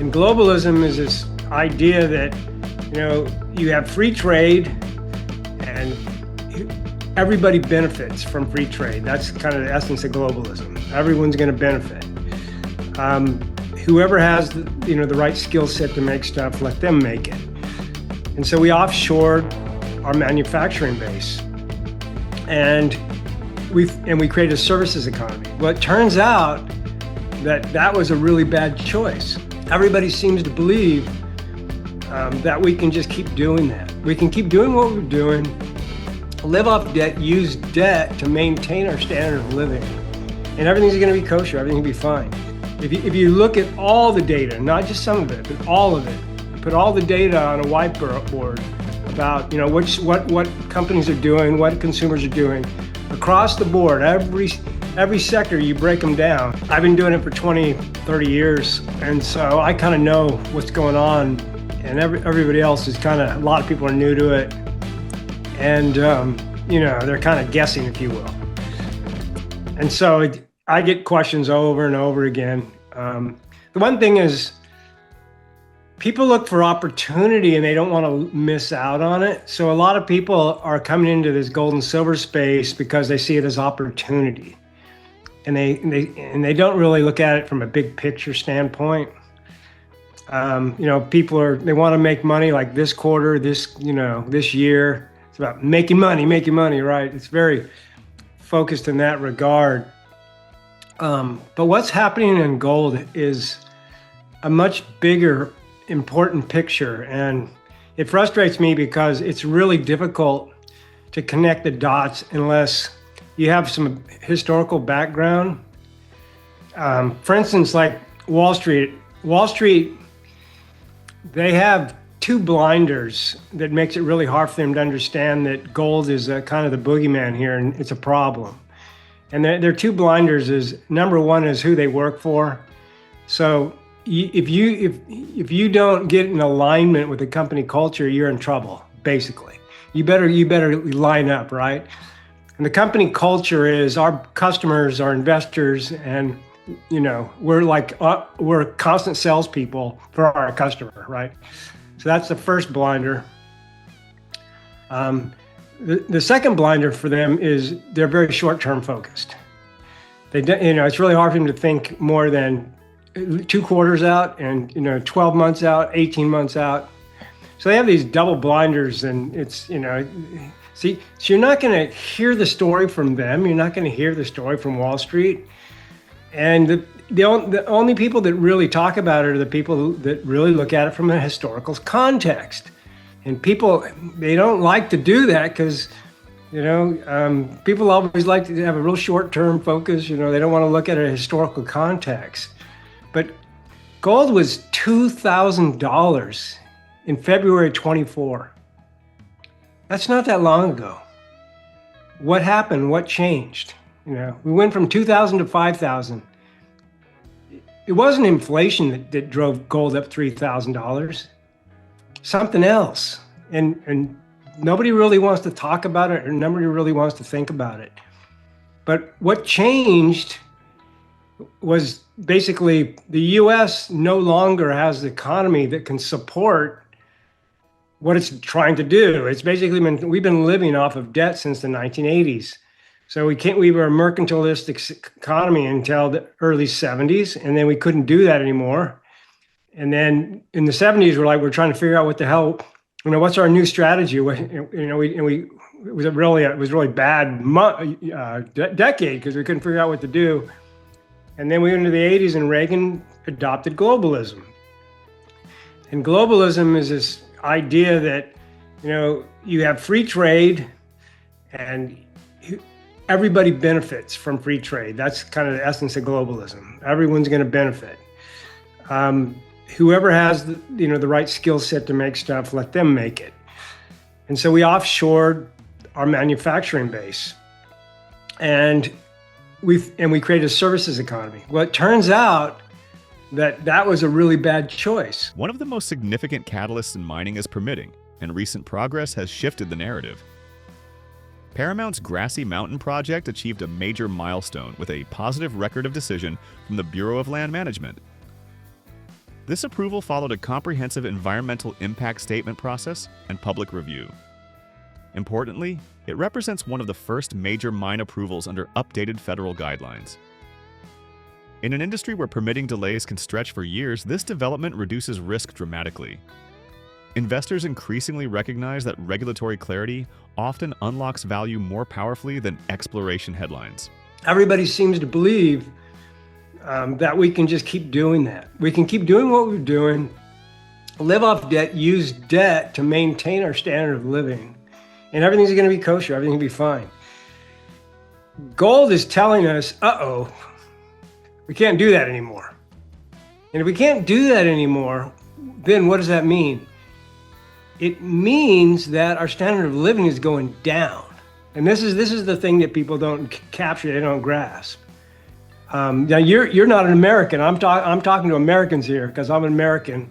And globalism is this idea that, you have free trade and everybody benefits from free trade. That's kind of the essence of globalism. Everyone's going to benefit. Whoever has the right skill set to make stuff, let them make it. And so we offshored our manufacturing base, and we created a services economy. Well, it turns out that was a really bad choice. Everybody seems to believe that we can just keep doing that. We can keep doing what we're doing, live off debt, use debt to maintain our standard of living, and everything's going to be kosher. Everything will be fine. If you look at all the data, not just some of it, but all of it, put all the data on a whiteboard about what companies are doing, what consumers are doing, across the board, every sector, you break them down. I've been doing it for 20, 30 years, and so I kind of know what's going on, and everybody else is a lot of people are new to it, and they're kind of guessing, if you will. And so I get questions over and over again. The one thing is, people look for opportunity and they don't want to miss out on it. So a lot of people are coming into this gold and silver space because they see it as opportunity, and they don't really look at it from a big picture standpoint. People they want to make money like this quarter, this year. It's about making money, right? It's very focused in that regard. But what's happening in gold is a much bigger, important picture, and it frustrates me because it's really difficult to connect the dots unless you have some historical background. For instance, like Wall Street, they have two blinders that makes it really hard for them to understand that gold is kind of the boogeyman here, and it's a problem. And their two blinders is, number one is who they work for. So if you don't get in alignment with the company culture, you're in trouble, basically. You better line up, right? And the company culture is our customers, our investors, and we're constant salespeople for our customer, right? So that's the first blinder. The second blinder for them is they're very short-term focused. It's really hard for them to think more than 2 quarters out and 12 months out, 18 months out. So they have these double blinders, and it's so you're not going to hear the story from them. You're not going to hear the story from Wall Street. And the only people that really talk about it are the people that really look at it from a historical context. And people, they don't like to do that because, people always like to have a real short-term focus. They don't want to look at a historical context. But gold was $2,000 in February 24. That's not that long ago. What happened? What changed? We went from 2,000 to 5,000. It wasn't inflation that drove gold up $3,000. Something else. And nobody really wants to talk about it, or nobody really wants to think about it. But what changed was basically the U.S. no longer has the economy that can support what it's trying to do. It's basically we've been living off of debt since the 1980s. So we were a mercantilistic economy until the early 70s, and then we couldn't do that anymore. And then in the 70s, we're trying to figure out what the hell, what's our new strategy? It was a really bad decade because we couldn't figure out what to do. And then we went into the 80s, and Reagan adopted globalism. And globalism is this idea that, you have free trade and everybody benefits from free trade. That's kind of the essence of globalism. Everyone's going to benefit. Whoever has the right skill set to make stuff, let them make it. And so we offshored our manufacturing base, and we created a services economy. Well, it turns out that was a really bad choice. One of the most significant catalysts in mining is permitting, and recent progress has shifted the narrative. Paramount's Grassy Mountain project achieved a major milestone with a positive record of decision from the Bureau of Land Management. This approval followed a comprehensive environmental impact statement process and public review. Importantly, it represents one of the first major mine approvals under updated federal guidelines. In an industry where permitting delays can stretch for years, this development reduces risk dramatically. Investors increasingly recognize that regulatory clarity often unlocks value more powerfully than exploration headlines. Everybody seems to believe that we can just keep doing that. We can keep doing what we're doing, live off debt, use debt to maintain our standard of living, and everything's going to be kosher, everything will be fine. Gold is telling us, we can't do that anymore. And if we can't do that anymore, then what does that mean? It means that our standard of living is going down. And this is the thing that people don't capture, they don't grasp. Now you're not an American. I'm talking to Americans here because I'm an American.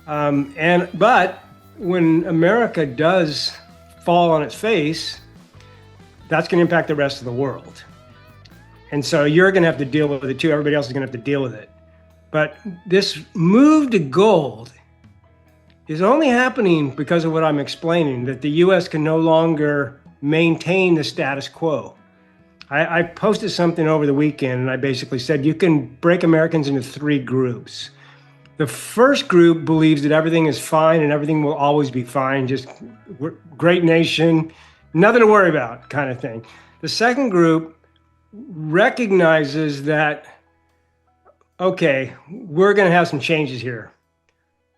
But when America does fall on its face, that's going to impact the rest of the world. And so you're going to have to deal with it too. Everybody else is going to have to deal with it. But this move to gold is only happening because of what I'm explaining, that the U.S. can no longer maintain the status quo. I posted something over the weekend and I basically said you can break Americans into three groups. The first group believes that everything is fine and everything will always be fine, just great nation, nothing to worry about kind of thing. The second group recognizes that, okay, we're going to have some changes here,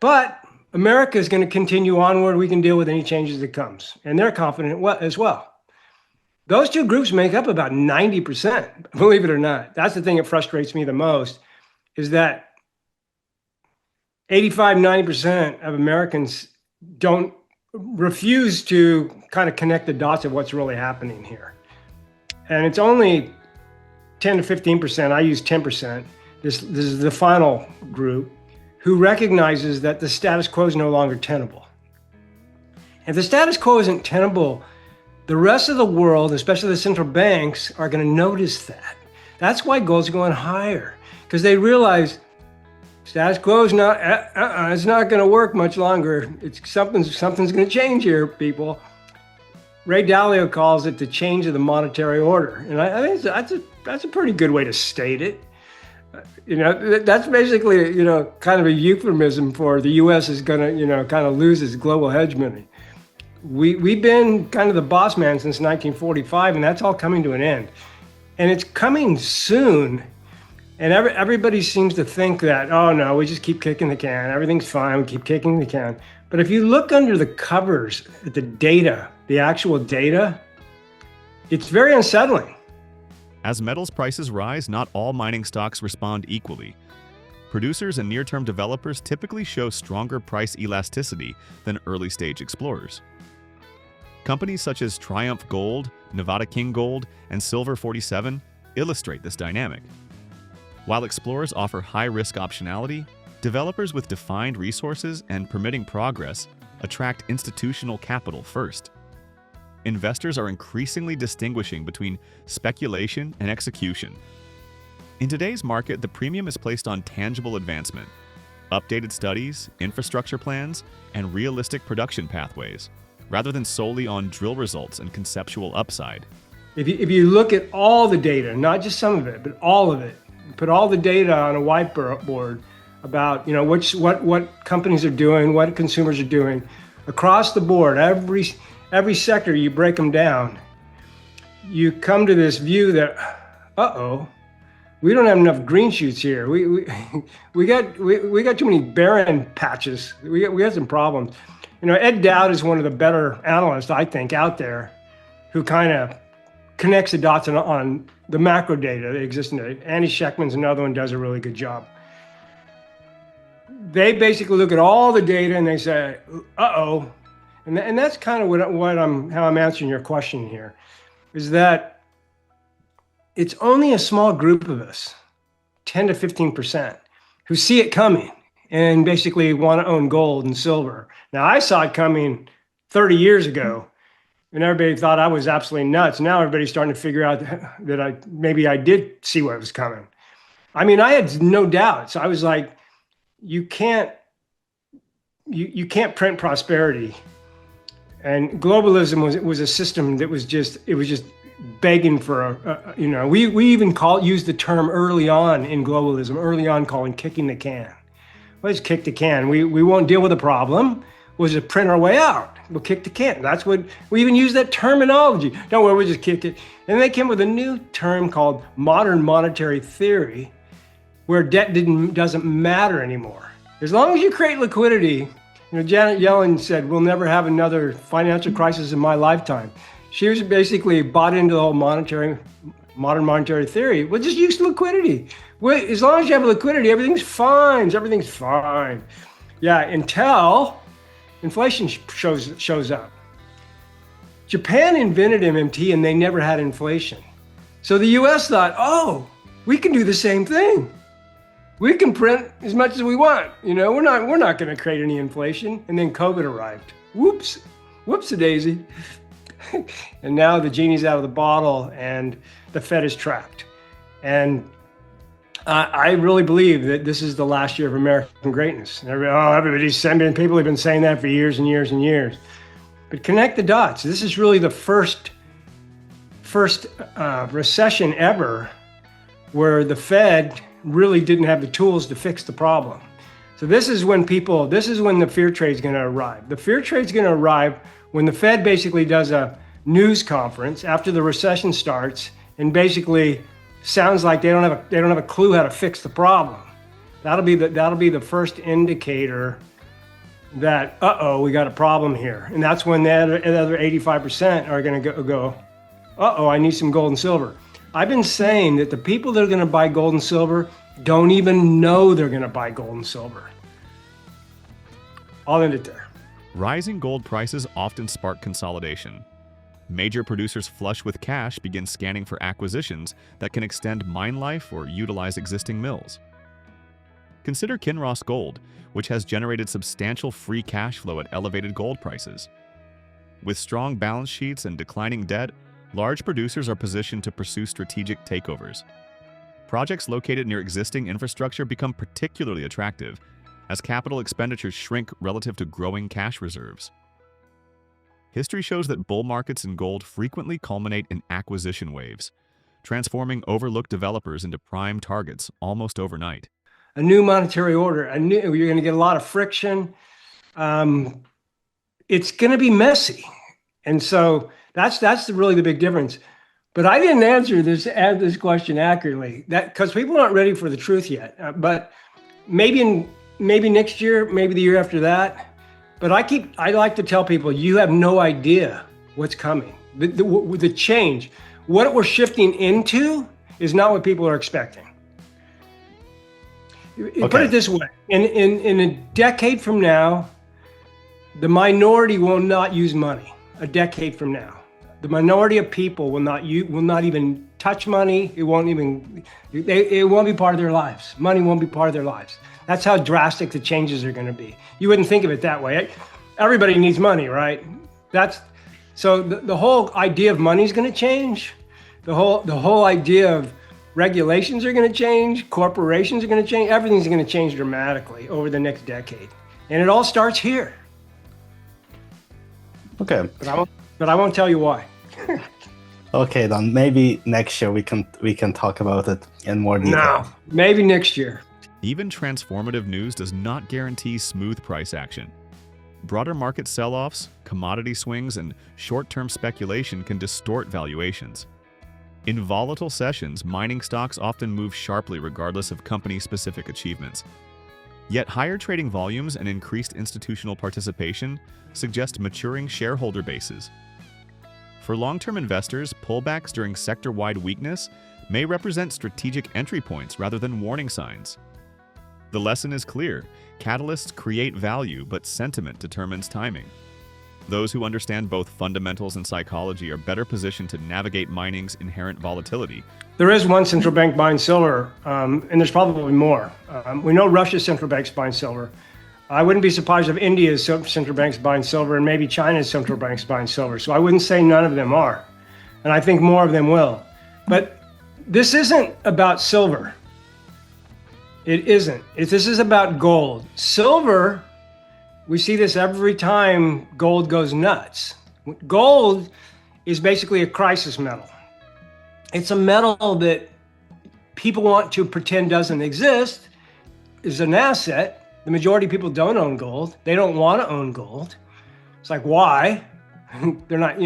but America is going to continue onward. We can deal with any changes that comes, and they're confident as well. Those two groups make up about 90%, believe it or not. That's the thing that frustrates me the most, is that 85, 90% of Americans refuse to kind of connect the dots of what's really happening here. And it's only 10 to 15%, I use 10%, this is the final group, who recognizes that the status quo is no longer tenable. If the status quo isn't tenable, the rest of the world, especially the central banks, are going to notice that. That's why gold's going higher, because they realize status quo is not, it's not going to work much longer. Something's going to change here, people. Ray Dalio calls it the change of the monetary order, and I think that's a pretty good way to state it. That's basically, kind of a euphemism for the U.S. is going to, kind of lose its global hegemony. We've been kind of the boss man since 1945, and that's all coming to an end. And it's coming soon. And everybody seems to think that, oh no, we just keep kicking the can. Everything's fine, we keep kicking the can. But if you look under the covers at the data, the actual data, it's very unsettling. As metals prices rise, not all mining stocks respond equally. Producers and near-term developers typically show stronger price elasticity than early-stage explorers. Companies such as Triumph Gold, Nevada King Gold, and Silver 47 illustrate this dynamic. While explorers offer high-risk optionality, developers with defined resources and permitting progress attract institutional capital first. Investors are increasingly distinguishing between speculation and execution. In today's market, the premium is placed on tangible advancement, updated studies, infrastructure plans, and realistic production pathways, rather than solely on drill results and conceptual upside. If you look at all the data, not just some of it, but all of it, put all the data on a whiteboard about what companies are doing, what consumers are doing, across the board, every sector, you break them down, you come to this view that, we don't have enough green shoots here. We got too many barren patches. We got some problems. Ed Dowd is one of the better analysts, I think, out there, who kind of connects the dots on the macro data that exists today. Andy Schechtman's another one, does a really good job. They basically look at all the data and they say, and that's kind of how I'm answering your question here, is that it's only a small group of us, 10 to 15%, who see it coming and basically want to own gold and silver. Now, I saw it coming 30 years ago, and everybody thought I was absolutely nuts. Now everybody's starting to figure out that maybe I did see what was coming. I mean, I had no doubt. So I was like, you can't print prosperity. And globalism was a system that was just begging for we even used the term early on in globalism, calling kicking the can. Let's kick the can. We won't deal with the problem. We'll just print our way out. We'll kick the can. That's what we even use, that terminology. Don't worry, we'll just kick it. And they came with a new term called modern monetary theory, where debt doesn't matter anymore. As long as you create liquidity, Janet Yellen said, we'll never have another financial crisis in my lifetime. She was basically bought into the whole modern monetary theory. We'll just use liquidity. As long as you have liquidity, everything's fine. Everything's fine. Yeah, until inflation shows up. Japan invented MMT and they never had inflation. So the US thought, oh, we can do the same thing. We can print as much as we want. We're not going to create any inflation. And then COVID arrived. Whoops-a-daisy. And now the genie's out of the bottle and the Fed is trapped. And I really believe that this is the last year of American greatness. Everybody's saying, people have been saying that for years and years and years. But connect the dots. This is really the first recession ever where the Fed really didn't have the tools to fix the problem. So this is when the fear trade is going to arrive. The fear trade is going to arrive when the Fed basically does a news conference after the recession starts and basically sounds like they don't have a clue how to fix the problem. That'll be the first indicator that we got a problem here. And that's when the other 85% are going to go, I need some gold and silver. I've been saying that the people that are going to buy gold and silver don't even know they're going to buy gold and silver. I'll end it there. Rising gold prices often spark consolidation. Major producers flush with cash begin scanning for acquisitions that can extend mine life or utilize existing mills. Consider Kinross Gold, which has generated substantial free cash flow at elevated gold prices. With strong balance sheets and declining debt, large producers are positioned to pursue strategic takeovers. Projects located near existing infrastructure become particularly attractive as capital expenditures shrink relative to growing cash reserves. History shows that bull markets in gold frequently culminate in acquisition waves, transforming overlooked developers into prime targets almost overnight. A new monetary order, you're going to get a lot of friction. It's going to be messy. And so that's really the big difference. But I didn't answer this question accurately, because people aren't ready for the truth yet. But maybe next year, maybe the year after that. But I like to tell people, you have no idea what's coming. The change, what we're shifting into is not what people are expecting. Okay. Put it this way, in a decade from now, the minority will not use money. A decade from now, the minority of people will not even touch money. It won't be part of their lives. Money won't be part of their lives. That's how drastic the changes are going to be. You wouldn't think of it that way. Everybody needs money, right? So the whole idea of money is going to change. The whole idea of regulations are going to change. Corporations are going to change. Everything's going to change dramatically over the next decade, and it all starts here. Okay. But I won't tell you why. Okay, then maybe next year we can talk about it in more detail. No, maybe next year. Even transformative news does not guarantee smooth price action. Broader market sell-offs, commodity swings, and short-term speculation can distort valuations. In volatile sessions, mining stocks often move sharply regardless of company-specific achievements. Yet higher trading volumes and increased institutional participation suggest maturing shareholder bases. For long-term investors, pullbacks during sector-wide weakness may represent strategic entry points rather than warning signs. The lesson is clear: catalysts create value, but sentiment determines timing. Those who understand both fundamentals and psychology are better positioned to navigate mining's inherent volatility. There is one central bank buying silver, and there's probably more. We know Russia's central bank's buying silver. I wouldn't be surprised if India's central bank's buying silver, and maybe China's central bank's buying silver. So I wouldn't say none of them are. And I think more of them will. But this isn't about silver. It isn't. This is about gold. Silver, we see this every time gold goes nuts. Gold is basically a crisis metal. It's a metal that people want to pretend doesn't exist, is an asset. The majority of people don't own gold. They don't want to own gold. It's like, why? They're not,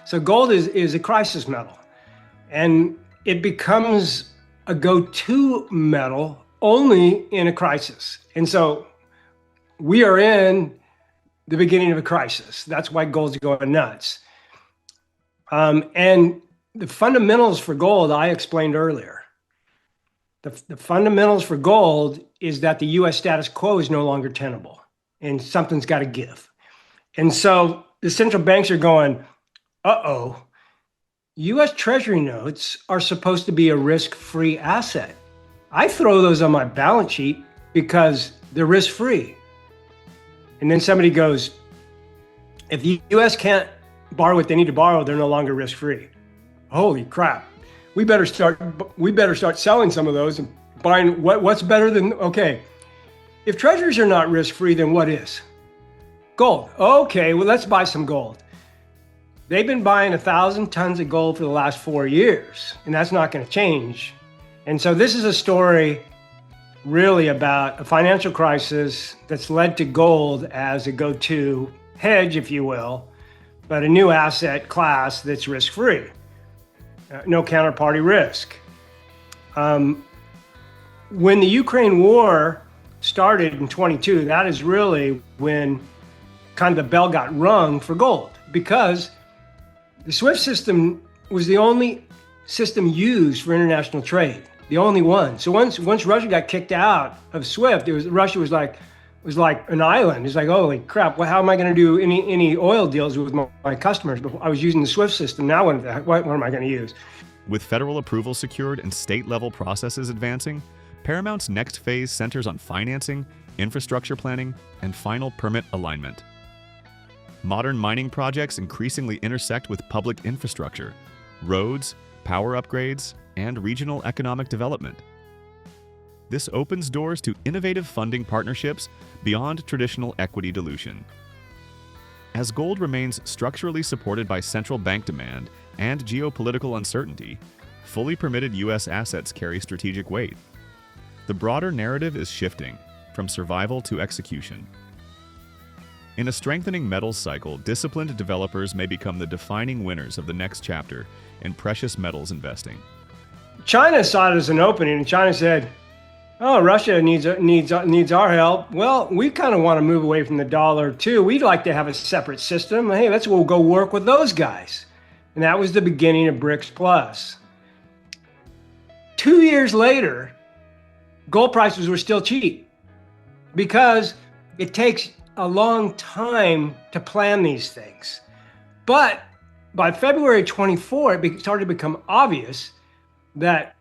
So gold is a crisis metal. And it becomes a go-to metal only in a crisis. And so we are in the beginning of a crisis. That's why gold's going nuts. And the fundamentals for gold, I explained earlier. The fundamentals for gold is that the US status quo is no longer tenable and something's got to give. And so the central banks are going, uh-oh, US Treasury notes are supposed to be a risk-free asset. I throw those on my balance sheet because they're risk-free. And then somebody goes, if the US can't borrow what they need to borrow, they're no longer risk-free. Holy crap. We better start selling some of those and buying what's better than, okay. If treasuries are not risk-free, then what is? Gold. Okay, well, let's buy some gold. They've been buying 1,000 tons of gold for the last 4 years, and that's not going to change. And so this is a story really about a financial crisis that's led to gold as a go-to hedge, if you will, but a new asset class that's risk-free. No counterparty risk. When the Ukraine war started in 22, that is really when kind of the bell got rung for gold, because the SWIFT system was the only system used for international trade, the only one. So once Russia got kicked out of SWIFT, Russia was like an island. It's like, holy crap, how am I going to do any oil deals with my customers? But I was using the SWIFT system. Now what am I going to use? With federal approval secured and state-level processes advancing, Paramount's next phase centers on financing, infrastructure planning, and final permit alignment. Modern mining projects increasingly intersect with public infrastructure, roads, power upgrades, and regional economic development. This opens doors to innovative funding partnerships beyond traditional equity dilution. As gold remains structurally supported by central bank demand and geopolitical uncertainty, fully permitted U.S. assets carry strategic weight. The broader narrative is shifting from survival to execution. In a strengthening metals cycle, disciplined developers may become the defining winners of the next chapter in precious metals investing. China saw it as an opening, and China said, oh, Russia needs our help. Well, we kind of want to move away from the dollar too. We'd like to have a separate system. Hey, we'll go work with those guys. And that was the beginning of BRICS Plus. 2 years later, gold prices were still cheap because it takes a long time to plan these things. But by February 24, it started to become obvious that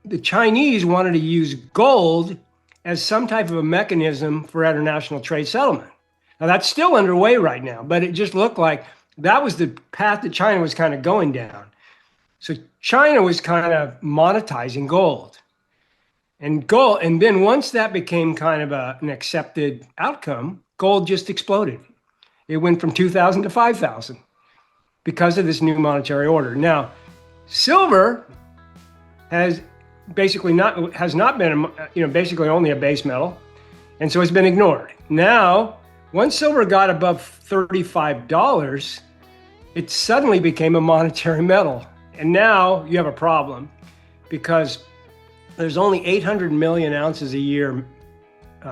the Chinese wanted to use gold as some type of a mechanism for international trade settlement. Now that's still underway right now, but it just looked like that was the path that China was kind of going down. So China was kind of monetizing gold. And then once that became kind of an accepted outcome, gold just exploded. It went from 2,000 to 5,000 because of this new monetary order. Now, silver has not been, basically only a base metal, and so it's been ignored. Now, once silver got above $35, it suddenly became a monetary metal. And now you have a problem because there's only 800 million ounces a year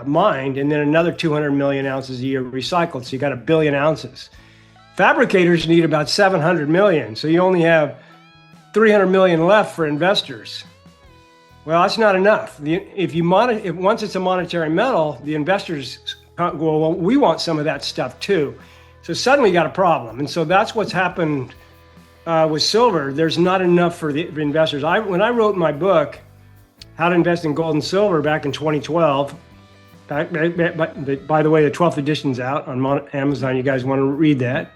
mined, and then another 200 million ounces a year recycled. So you got 1 billion ounces. Fabricators need about 700 million. So you only have 300 million left for investors. Well, that's not enough. Once it's a monetary metal, the investors go, well, we want some of that stuff too. So suddenly you got a problem. And so that's what's happened with silver. There's not enough for the investors. When I wrote my book, How to Invest in Gold and Silver, back in 2012, by the way, the 12th edition's out on Amazon. You guys want to read that.